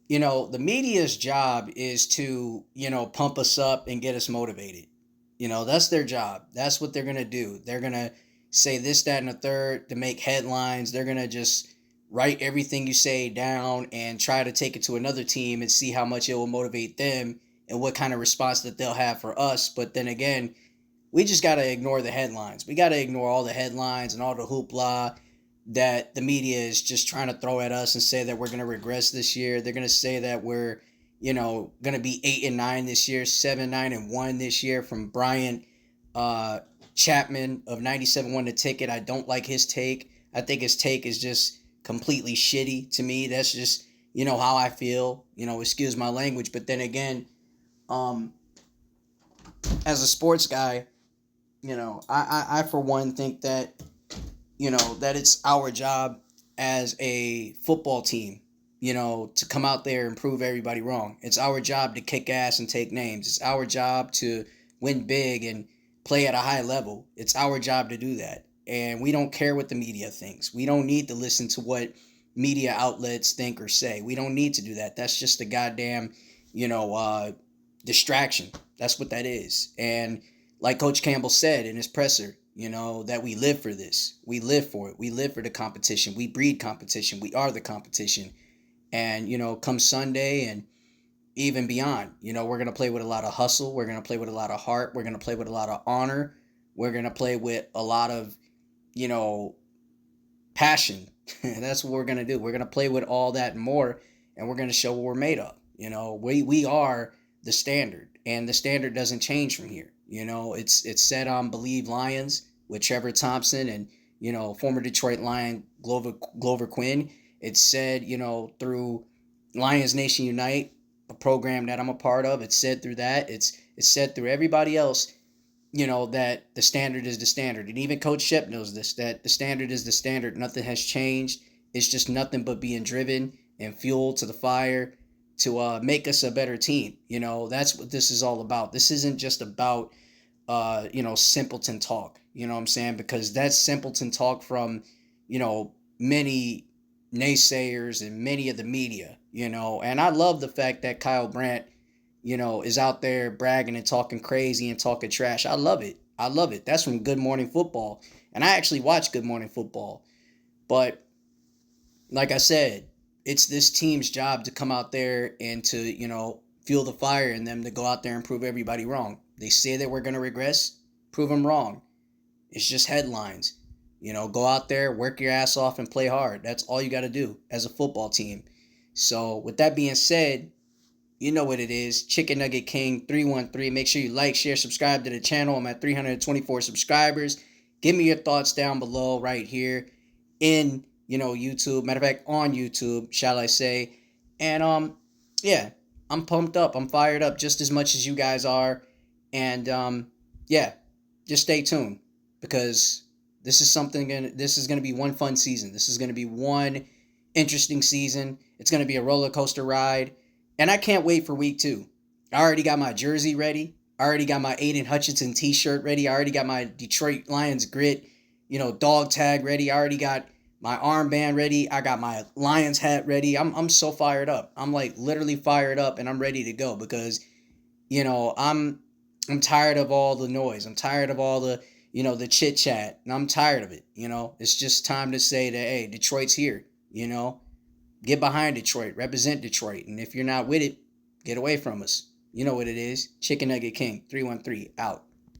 the media's job is to, pump us up and get us motivated. That's their job. That's what they're going to do. They're going to say this, that, and the third to make headlines. They're going to just write everything you say down and try to take it to another team and see how much it will motivate them and what kind of response that they'll have for us. But then again, we just got to ignore the headlines. We got to ignore all the headlines and all the hoopla that the media is just trying to throw at us and say that we're going to regress this year. They're going to say that we're, going to be 8-9 this year, 7-9-1 this year from Brian uh, Chapman of 97 won the ticket. I don't like his take. I think his take is just completely shitty to me. That's just, how I feel, excuse my language. But then again, um, as a sports guy, I for one think that that it's our job as a football team, to come out there and prove everybody wrong. It's our job to kick ass and take names. It's our job to win big and play at a high level. It's our job to do that. And we don't care what the media thinks. We don't need to listen to what media outlets think or say. We don't need to do that. That's just a goddamn, you know, uh, distraction. That's what that is. And like Coach Campbell said in his presser, that we live for this. We live for it. We live for the competition. We breed competition. We are the competition. And, come Sunday and even beyond, we're going to play with a lot of hustle. We're going to play with a lot of heart. We're going to play with a lot of honor. We're going to play with a lot of, you know, passion. That's what we're going to do. We're going to play with all that and more. And we're going to show what we're made of. We are the standard. And the standard doesn't change from here. It's set on Believe Lions with Trevor Thompson and, former Detroit Lion Glover Quinn. It's said, through Lions Nation Unite, a program that I'm a part of. It's said through that. It's said through everybody else, that the standard is the standard. And even Coach Shep knows this, that the standard is the standard. Nothing has changed. It's just nothing but being driven and fuel to the fire to make us a better team. That's what this is all about. This isn't just about, simpleton talk. You know what I'm saying? Because that's simpleton talk from, many naysayers and many of the media, and I love the fact that Kyle Brandt, is out there bragging and talking crazy and talking trash. I love it. I love it. That's from Good Morning Football. And I actually watch Good Morning Football. But like I said, it's this team's job to come out there and to, fuel the fire in them to go out there and prove everybody wrong. They say that we're going to regress, prove them wrong. It's just headlines. Go out there, work your ass off, and play hard. That's all you got to do as a football team. So, with that being said, you know what it is. Chicken Nugget King 313. Make sure you like, share, subscribe to the channel. I'm at 324 subscribers. Give me your thoughts down below right here in, YouTube. Matter of fact, on YouTube, shall I say. And yeah, I'm pumped up. I'm fired up just as much as you guys are. And yeah, just stay tuned because this is gonna be one fun season. This is gonna be one interesting season. It's gonna be a roller coaster ride. And I can't wait for week 2. I already got my jersey ready. I already got my Aiden Hutchinson t-shirt ready. I already got my Detroit Lions grit, dog tag ready. I already got my armband ready. I got my Lions hat ready. I'm so fired up. I'm like literally fired up and I'm ready to go because, I'm tired of all the noise. I'm tired of all the, the chit chat. And I'm tired of it. It's just time to say that, hey, Detroit's here, Get behind Detroit, represent Detroit. And if you're not with it, get away from us. You know what it is. Chicken Nugget King 313 out.